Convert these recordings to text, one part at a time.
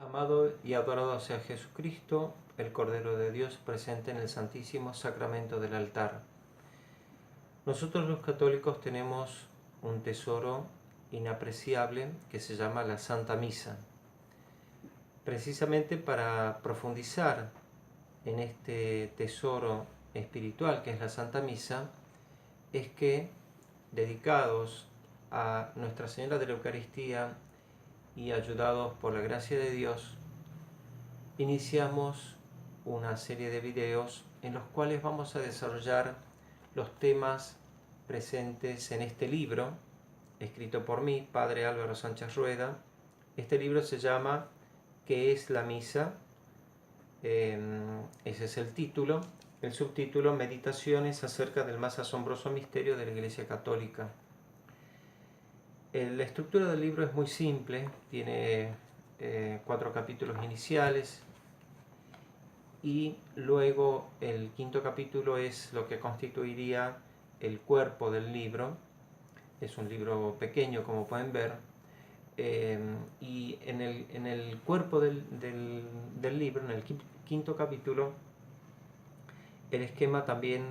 Amado y adorado sea Jesucristo, el Cordero de Dios presente en el Santísimo Sacramento del altar. Nosotros los católicos tenemos un tesoro inapreciable que se llama la Santa Misa. Precisamente para profundizar en este tesoro espiritual que es la Santa Misa, es que, dedicados a Nuestra Señora de la Eucaristía y ayudados por la gracia de Dios, iniciamos una serie de videos en los cuales vamos a desarrollar los temas presentes en este libro, escrito por mí, Padre Álvaro Sánchez Rueda. Este libro se llama ¿Qué es la misa? Ese es el título. El subtítulo: Meditaciones acerca del más asombroso misterio de la Iglesia Católica. La estructura del libro es muy simple, tiene 4 capítulos iniciales y luego el quinto capítulo es lo que constituiría el cuerpo del libro. Es un libro pequeño, como pueden ver, y en el cuerpo del libro, en el quinto capítulo, el esquema también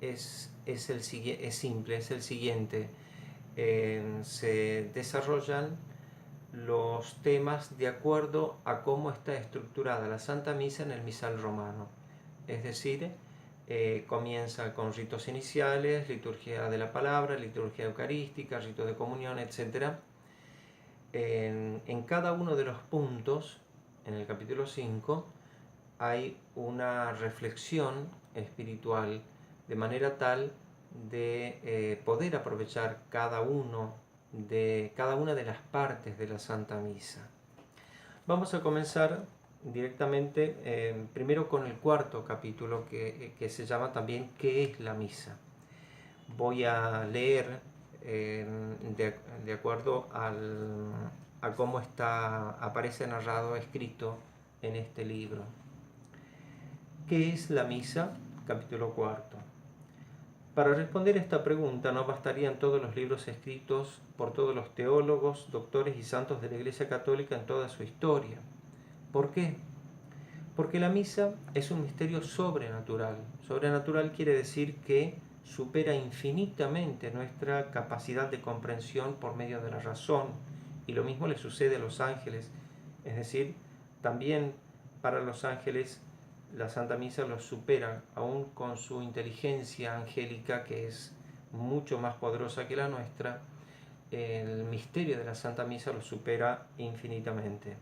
es simple, es el siguiente. Se desarrollan los temas de acuerdo a cómo está estructurada la Santa Misa en el misal romano. Es decir, comienza con ritos iniciales, liturgia de la palabra, liturgia eucarística, rito de comunión, etc. En cada uno de los puntos, en el capítulo 5, hay una reflexión espiritual, de manera tal de poder aprovechar cada una de las partes de la Santa Misa. Vamos a comenzar directamente primero con el cuarto capítulo que se llama también ¿Qué es la misa? Voy a leer de acuerdo a cómo aparece narrado, escrito en este libro. ¿Qué es la misa? Capítulo cuarto. Para responder esta pregunta no bastarían todos los libros escritos por todos los teólogos, doctores y santos de la Iglesia Católica en toda su historia. ¿Por qué? Porque la misa es un misterio sobrenatural. Sobrenatural quiere decir que supera infinitamente nuestra capacidad de comprensión por medio de la razón, y lo mismo le sucede a los ángeles. Es decir, también para los ángeles la Santa Misa los supera, aún con su inteligencia angélica, que es mucho más poderosa que la nuestra. El misterio de la Santa Misa los supera infinitamente.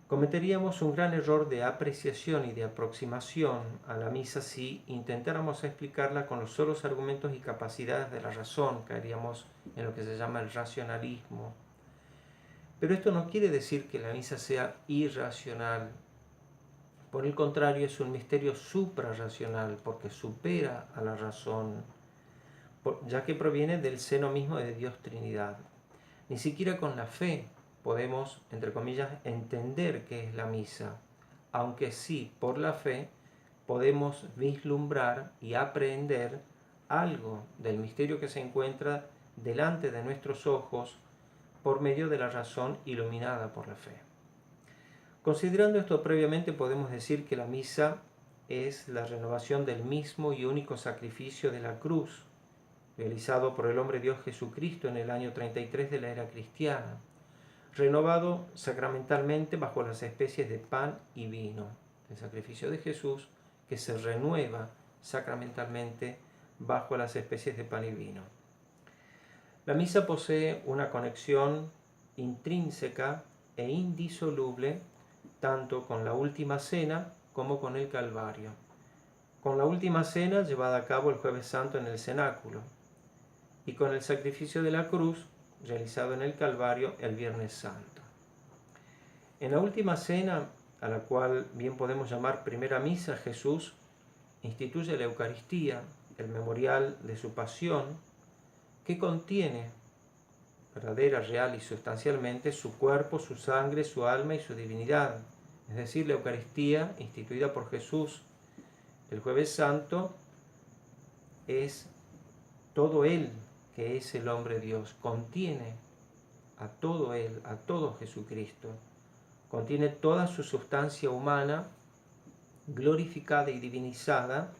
Cometeríamos un gran error de apreciación y de aproximación a la misa si intentáramos explicarla con los solos argumentos y capacidades de la razón. Caeríamos en lo que se llama el racionalismo. Pero esto no quiere decir que la misa sea irracional. Por el contrario, es un misterio suprarracional, porque supera a la razón, ya que proviene del seno mismo de Dios Trinidad. Ni siquiera con la fe podemos, entre comillas, entender qué es la misa, aunque sí, por la fe, podemos vislumbrar y aprehender algo del misterio que se encuentra delante de nuestros ojos por medio de la razón iluminada por la fe. Considerando esto previamente, podemos decir que la misa es la renovación del mismo y único sacrificio de la cruz, realizado por el hombre Dios Jesucristo en el año 33 de la era cristiana, renovado sacramentalmente bajo las especies de pan y vino. El sacrificio de Jesús que se renueva sacramentalmente bajo las especies de pan y vino. La misa posee una conexión intrínseca e indisoluble tanto con la Última Cena como con el Calvario. Con la Última Cena, llevada a cabo el Jueves Santo en el cenáculo, y con el sacrificio de la cruz, realizado en el Calvario el Viernes Santo. En la Última Cena, a la cual bien podemos llamar Primera Misa, Jesús instituye la Eucaristía, el memorial de su pasión, que contiene verdadera, real y sustancialmente su cuerpo, su sangre, su alma y su divinidad. Es decir, la Eucaristía instituida por Jesús el Jueves Santo es todo Él, que es el hombre Dios, contiene a todo Él, a todo Jesucristo. Contiene toda su sustancia humana, glorificada y divinizada,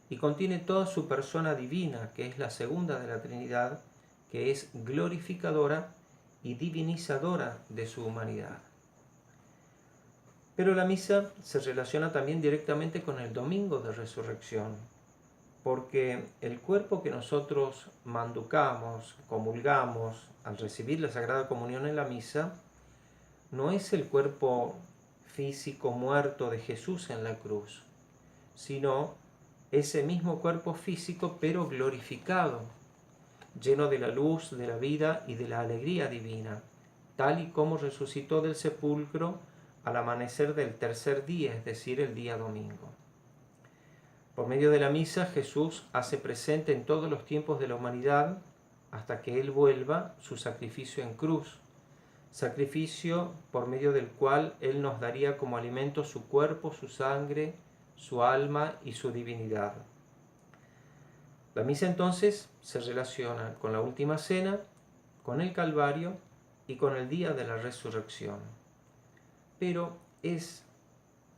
y contiene toda su persona divina, que es la segunda de la Trinidad, que es glorificadora y divinizadora de su humanidad. Pero la misa se relaciona también directamente con el domingo de resurrección, porque el cuerpo que nosotros manducamos, comulgamos al recibir la Sagrada Comunión en la misa, no es el cuerpo físico muerto de Jesús en la cruz, sino ese mismo cuerpo físico pero glorificado, lleno de la luz, de la vida y de la alegría divina, tal y como resucitó del sepulcro al amanecer del tercer día, es decir, el día domingo. Por medio de la misa, Jesús hace presente en todos los tiempos de la humanidad, hasta que Él vuelva, su sacrificio en cruz, sacrificio por medio del cual Él nos daría como alimento su cuerpo, su sangre, su alma y su divinidad. La misa entonces se relaciona con la última cena, con el Calvario y con el día de la resurrección. Pero es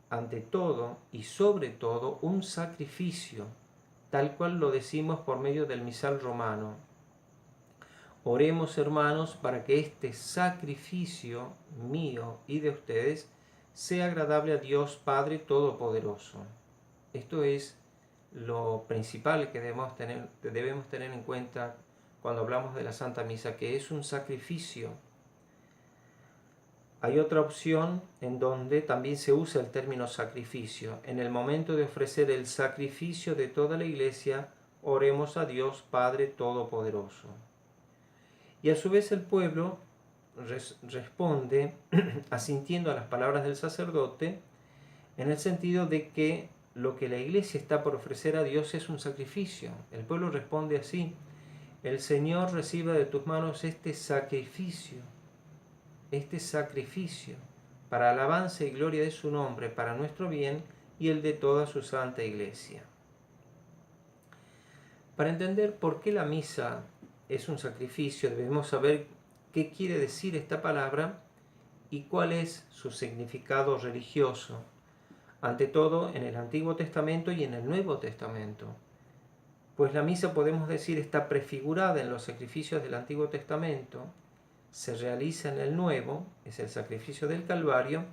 ante todo y sobre todo un sacrificio, tal cual lo decimos por medio del misal romano. Oremos, hermanos, para que este sacrificio mío y de ustedes sea agradable a Dios Padre Todopoderoso. Esto es lo principal que debemos tener en cuenta cuando hablamos de la Santa Misa, que es un sacrificio. Hay otra opción en donde también se usa el término sacrificio. En el momento de ofrecer el sacrificio de toda la Iglesia, oremos a Dios Padre Todopoderoso. Y a su vez el pueblo responde asintiendo a las palabras del sacerdote, en el sentido de que lo que la Iglesia está por ofrecer a Dios es un sacrificio. El pueblo responde así: el Señor reciba de tus manos este sacrificio para alabanza y gloria de su nombre, para nuestro bien y el de toda su santa Iglesia. Para entender por qué la misa es un sacrificio, debemos saber qué quiere decir esta palabra y cuál es su significado religioso, ante todo en el Antiguo Testamento y en el Nuevo Testamento. Pues la misa, podemos decir, está prefigurada en los sacrificios del Antiguo Testamento, se realiza en el Nuevo, es el sacrificio del Calvario,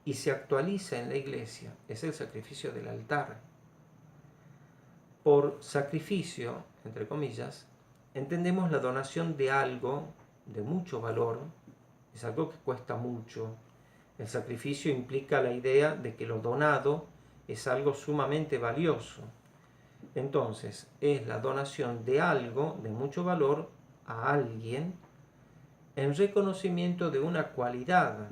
y se actualiza en la Iglesia, es el sacrificio del altar. Por sacrificio, entre comillas, entendemos la donación de algo de mucho valor, es algo que cuesta mucho. El sacrificio implica la idea de que lo donado es algo sumamente valioso. Entonces, es la donación de algo de mucho valor a alguien en reconocimiento de una cualidad.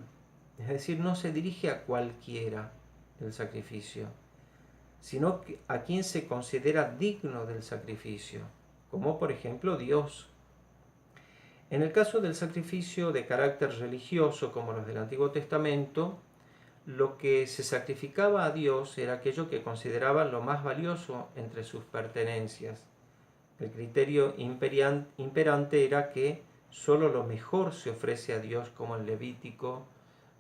Es decir, no se dirige a cualquiera el sacrificio, sino a quien se considera digno del sacrificio, como por ejemplo Dios. En el caso del sacrificio de carácter religioso, como los del Antiguo Testamento, lo que se sacrificaba a Dios era aquello que consideraban lo más valioso entre sus pertenencias. El criterio imperante era que solo lo mejor se ofrece a Dios, como en Levítico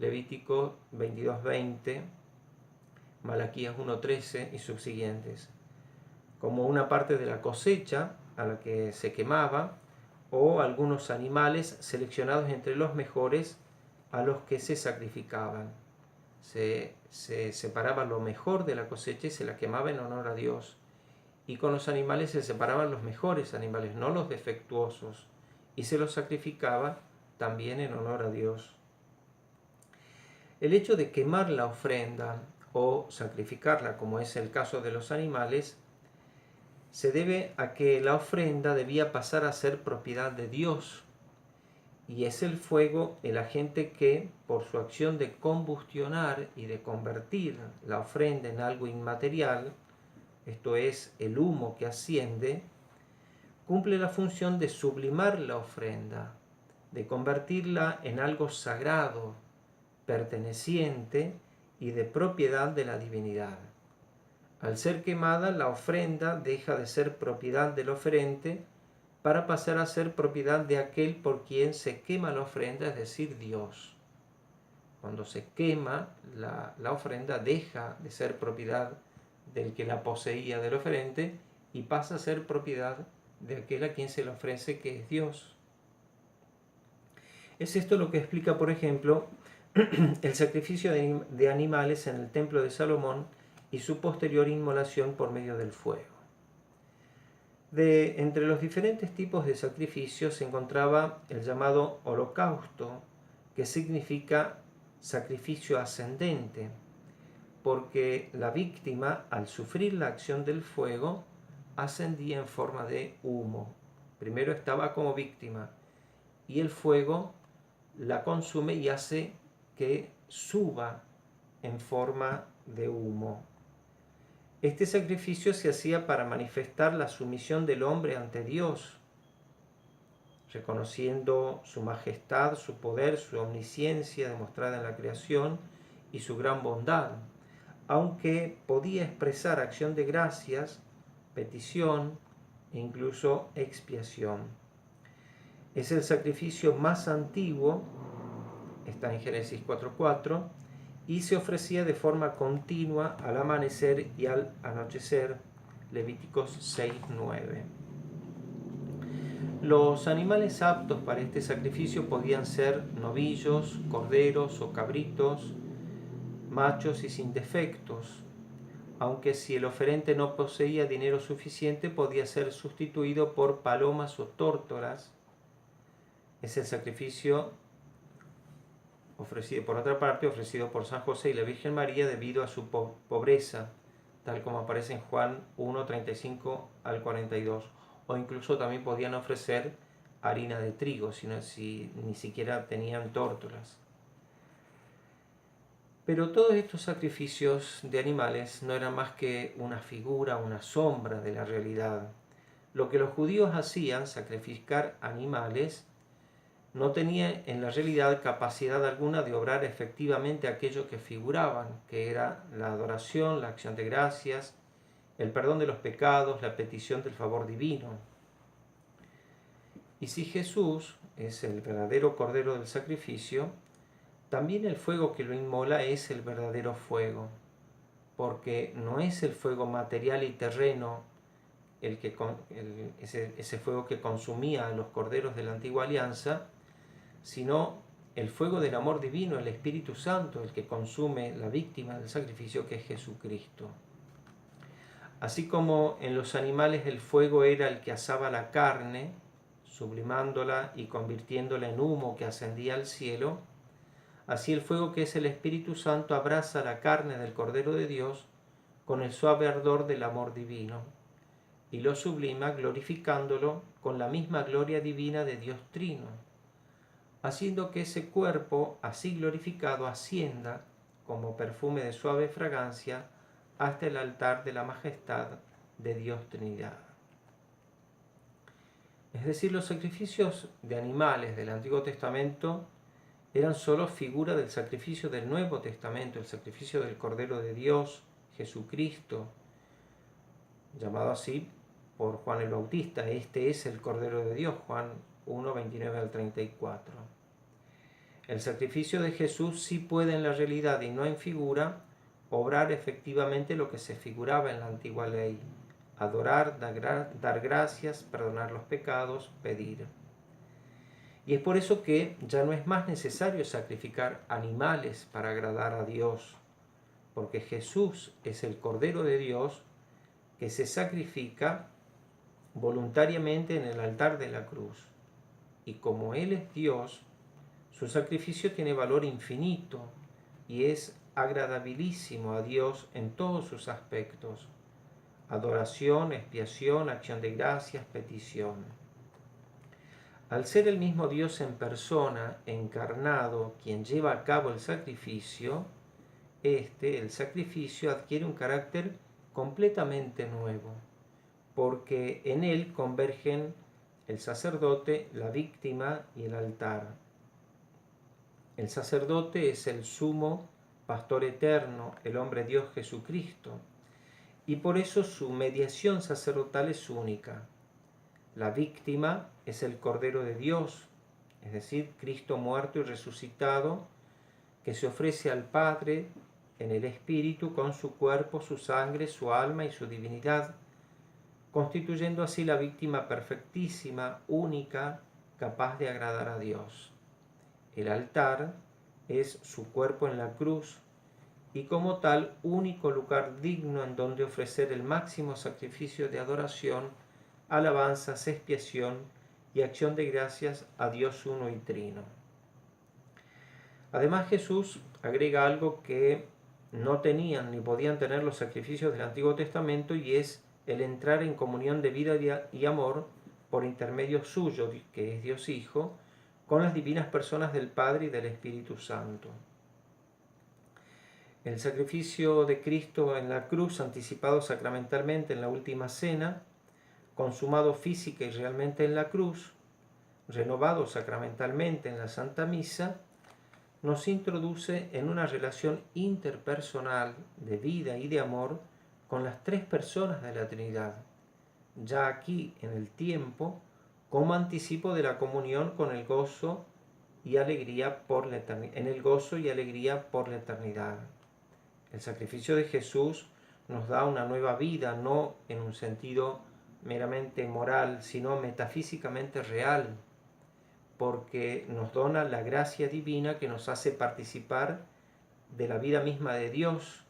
22:20, Malaquías 1:13 y subsiguientes, como una parte de la cosecha a la que se quemaba, o algunos animales seleccionados entre los mejores a los que se sacrificaban. Se separaba lo mejor de la cosecha y se la quemaba en honor a Dios. Y con los animales se separaban los mejores animales, no los defectuosos, y se los sacrificaba también en honor a Dios. El hecho de quemar la ofrenda o sacrificarla, como es el caso de los animales, se debe a que la ofrenda debía pasar a ser propiedad de Dios, y es el fuego el agente que, por su acción de combustionar y de convertir la ofrenda en algo inmaterial, esto es, el humo que asciende, cumple la función de sublimar la ofrenda, de convertirla en algo sagrado, perteneciente y de propiedad de la divinidad. Al ser quemada, la ofrenda deja de ser propiedad del oferente para pasar a ser propiedad de aquel por quien se quema la ofrenda, es decir, Dios. Cuando se quema la ofrenda, deja de ser propiedad del que la poseía, del oferente, y pasa a ser propiedad de aquel a quien se le ofrece, que es Dios. Es esto lo que explica, por ejemplo, el sacrificio de animales en el templo de Salomón y su posterior inmolación por medio del fuego. Entre los diferentes tipos de sacrificios se encontraba el llamado holocausto, que significa sacrificio ascendente, porque la víctima, al sufrir la acción del fuego, ascendía en forma de humo. Primero estaba como víctima y el fuego la consume y hace que suba en forma de humo. Este sacrificio se hacía para manifestar la sumisión del hombre ante Dios, reconociendo su majestad, su poder, su omnisciencia demostrada en la creación y su gran bondad, aunque podía expresar acción de gracias, petición e incluso expiación. Es el sacrificio más antiguo, está en Génesis 4:4, y se ofrecía de forma continua al amanecer y al anochecer, Levíticos 6:9. Los animales aptos para este sacrificio podían ser novillos, corderos o cabritos, machos y sin defectos, aunque si el oferente no poseía dinero suficiente podía ser sustituido por palomas o tórtolas. Es el sacrificio ofrecido, por otra parte, ofrecido por San José y la Virgen María debido a su pobreza, tal como aparece en Juan 1:35 al 42. O incluso también podían ofrecer harina de trigo, si ni siquiera tenían tórtolas. Pero todos estos sacrificios de animales no eran más que una figura, una sombra de la realidad. Lo que los judíos hacían, sacrificar animales, no tenía en la realidad capacidad alguna de obrar efectivamente aquello que figuraban, que era la adoración, la acción de gracias, el perdón de los pecados, la petición del favor divino. Y si Jesús es el verdadero Cordero del sacrificio, también el fuego que lo inmola es el verdadero fuego, porque no es el fuego material y terreno ese fuego que consumía a los corderos de la antigua alianza, sino el fuego del amor divino, el Espíritu Santo, el que consume la víctima del sacrificio, que es Jesucristo. Así como en los animales el fuego era el que asaba la carne, sublimándola y convirtiéndola en humo que ascendía al cielo, así el fuego que es el Espíritu Santo abraza la carne del Cordero de Dios con el suave ardor del amor divino y lo sublima glorificándolo con la misma gloria divina de Dios Trino, haciendo que ese cuerpo así glorificado ascienda como perfume de suave fragancia hasta el altar de la majestad de Dios Trinidad. Es decir, los sacrificios de animales del Antiguo Testamento eran solo figura del sacrificio del Nuevo Testamento, el sacrificio del Cordero de Dios, Jesucristo, llamado así por Juan el Bautista. Este es el Cordero de Dios, Juan 1:29 al 34. El sacrificio de Jesús sí puede en la realidad y no en figura obrar efectivamente lo que se figuraba en la antigua ley: adorar, dar gracias, perdonar los pecados, pedir. Y es por eso que ya no es más necesario sacrificar animales para agradar a Dios, porque Jesús es el Cordero de Dios que se sacrifica voluntariamente en el altar de la cruz. Y como Él es Dios, su sacrificio tiene valor infinito y es agradabilísimo a Dios en todos sus aspectos: adoración, expiación, acción de gracias, petición. Al ser el mismo Dios en persona, encarnado, quien lleva a cabo el sacrificio, el sacrificio adquiere un carácter completamente nuevo, porque en él convergen el sacerdote, la víctima y el altar. El sacerdote es el sumo pastor eterno, el hombre Dios Jesucristo, y por eso su mediación sacerdotal es única. La víctima es el Cordero de Dios, es decir, Cristo muerto y resucitado, que se ofrece al Padre en el Espíritu con su cuerpo, su sangre, su alma y su divinidad, constituyendo así la víctima perfectísima, única, capaz de agradar a Dios. El altar es su cuerpo en la cruz y como tal único lugar digno en donde ofrecer el máximo sacrificio de adoración, alabanzas, expiación y acción de gracias a Dios uno y trino. Además, Jesús agrega algo que no tenían ni podían tener los sacrificios del Antiguo Testamento, y es el entrar en comunión de vida y amor por intermedio suyo, que es Dios Hijo, con las divinas personas del Padre y del Espíritu Santo. El sacrificio de Cristo en la cruz, anticipado sacramentalmente en la última cena, consumado física y realmente en la cruz, renovado sacramentalmente en la Santa Misa, nos introduce en una relación interpersonal de vida y de amor con las tres personas de la Trinidad, ya aquí en el tiempo, como anticipo de la comunión con el gozo y alegría por la eternidad, en el gozo y alegría por la eternidad. El sacrificio de Jesús nos da una nueva vida, no en un sentido meramente moral, sino metafísicamente real, porque nos dona la gracia divina que nos hace participar de la vida misma de Dios,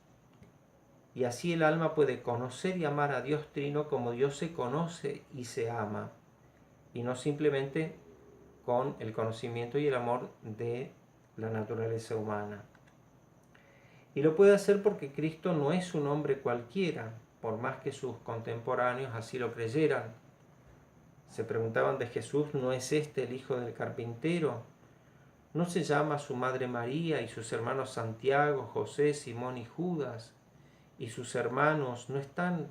y así el alma puede conocer y amar a Dios Trino como Dios se conoce y se ama, y no simplemente con el conocimiento y el amor de la naturaleza humana. Y lo puede hacer porque Cristo no es un hombre cualquiera, por más que sus contemporáneos así lo creyeran. Se preguntaban de Jesús: ¿no es este el hijo del carpintero? ¿No se llama su madre María y sus hermanos Santiago, José, Simón y Judas? ¿Y sus hermanos no están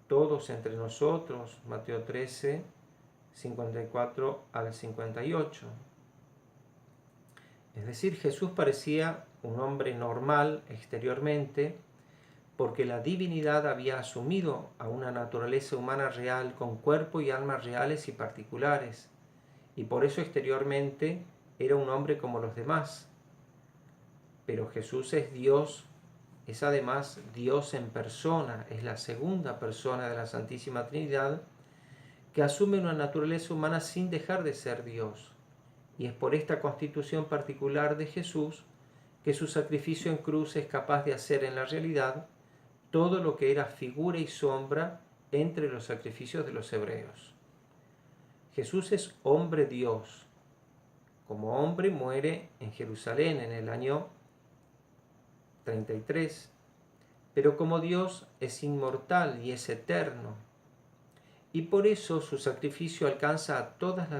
todos entre nosotros? Mateo 13, 54 al 58. Es decir, Jesús parecía un hombre normal exteriormente, porque la divinidad había asumido a una naturaleza humana real con cuerpo y alma reales y particulares, y por eso exteriormente era un hombre como los demás. Pero Jesús es Dios, es además Dios en persona, es la segunda persona de la Santísima Trinidad, que asume una naturaleza humana sin dejar de ser Dios. Y es por esta constitución particular de Jesús que su sacrificio en cruz es capaz de hacer en la realidad todo lo que era figura y sombra entre los sacrificios de los hebreos. Jesús es hombre Dios. Como hombre muere en Jerusalén en el año 33, pero como Dios es inmortal y es eterno. Y por eso su sacrificio alcanza a todas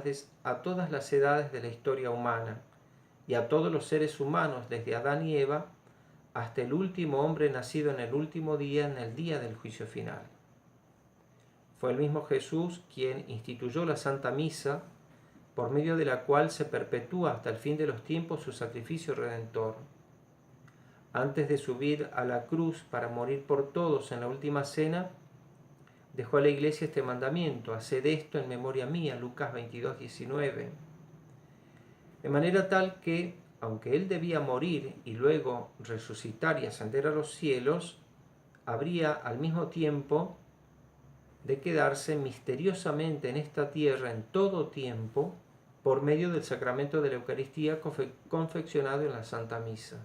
las edades de la historia humana y a todos los seres humanos, desde Adán y Eva hasta el último hombre nacido en el último día, en el día del juicio final. Fue el mismo Jesús quien instituyó la Santa Misa, por medio de la cual se perpetúa hasta el fin de los tiempos su sacrificio redentor. Antes de subir a la cruz para morir por todos en la última cena, dejó a la Iglesia este mandamiento: haced esto en memoria mía, Lucas 22, 19. De manera tal que, aunque él debía morir y luego resucitar y ascender a los cielos, habría al mismo tiempo de quedarse misteriosamente en esta tierra en todo tiempo por medio del sacramento de la Eucaristía confeccionado en la Santa Misa.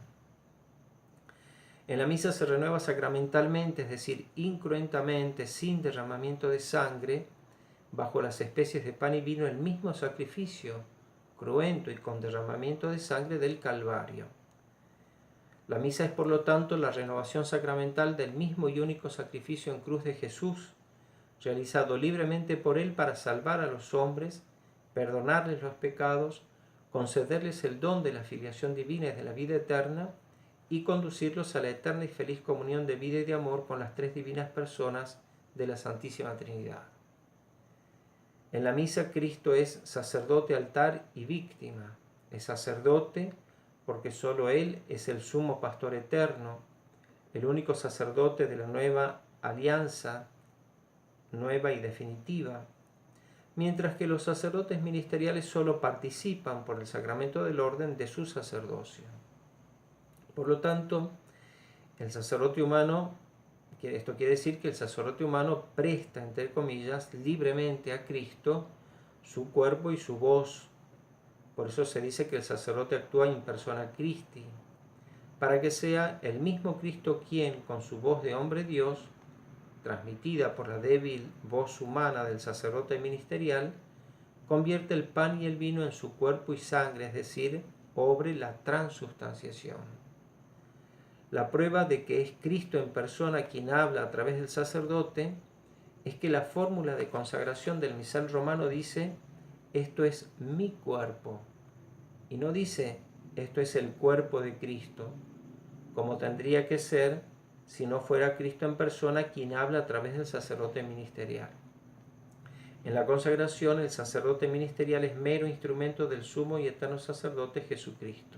En la misa se renueva sacramentalmente, es decir, incruentamente, sin derramamiento de sangre, bajo las especies de pan y vino, el mismo sacrificio cruento y con derramamiento de sangre del Calvario. La misa es, por lo tanto, la renovación sacramental del mismo y único sacrificio en cruz de Jesús, realizado libremente por él para salvar a los hombres, perdonarles los pecados, concederles el don de la filiación divina y de la vida eterna, y conducirlos a la eterna y feliz comunión de vida y de amor con las tres divinas personas de la Santísima Trinidad. En la misa Cristo es sacerdote, altar y víctima. Es sacerdote porque solo Él es el sumo pastor eterno, el único sacerdote de la nueva alianza, nueva y definitiva. mientras que los sacerdotes ministeriales solo participan por el sacramento del orden de su sacerdocio. Por lo tanto, el sacerdote humano, esto quiere decir que el sacerdote humano presta, entre comillas, libremente a Cristo su cuerpo y su voz. Por eso se dice que el sacerdote actúa in persona Christi, para que sea el mismo Cristo quien, con su voz de hombre Dios, transmitida por la débil voz humana del sacerdote ministerial, convierte el pan y el vino en su cuerpo y sangre, es decir, obre la transubstanciación. La prueba de que es Cristo en persona quien habla a través del sacerdote es que la fórmula de consagración del misal romano dice: esto es mi cuerpo, y no dice esto es el cuerpo de Cristo, como tendría que ser si no fuera Cristo en persona quien habla a través del sacerdote ministerial. En la consagración, el sacerdote ministerial es mero instrumento del sumo y eterno sacerdote Jesucristo.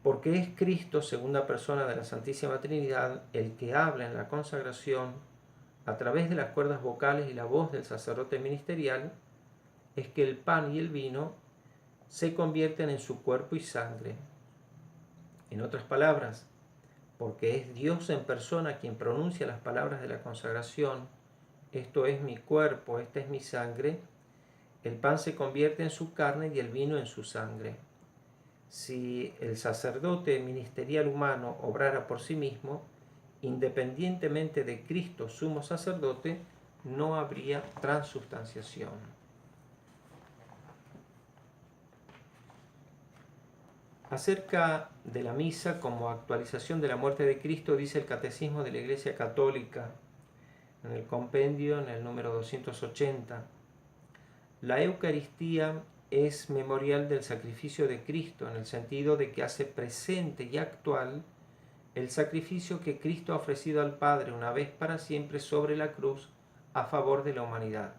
Porque es Cristo, segunda persona de la Santísima Trinidad, el que habla en la consagración a través de las cuerdas vocales y la voz del sacerdote ministerial, es que el pan y el vino se convierten en su cuerpo y sangre. En otras palabras, porque es Dios en persona quien pronuncia las palabras de la consagración, esto es mi cuerpo, esta es mi sangre, el pan se convierte en su carne y el vino en su sangre. Si el sacerdote ministerial humano obrara por sí mismo, independientemente de Cristo sumo sacerdote, no habría transubstanciación. Acerca de la misa como actualización de la muerte de Cristo, dice el Catecismo de la Iglesia Católica, en el compendio, en el número 280, la Eucaristía es memorial del sacrificio de Cristo, en el sentido de que hace presente y actual el sacrificio que Cristo ha ofrecido al Padre una vez para siempre sobre la cruz a favor de la humanidad.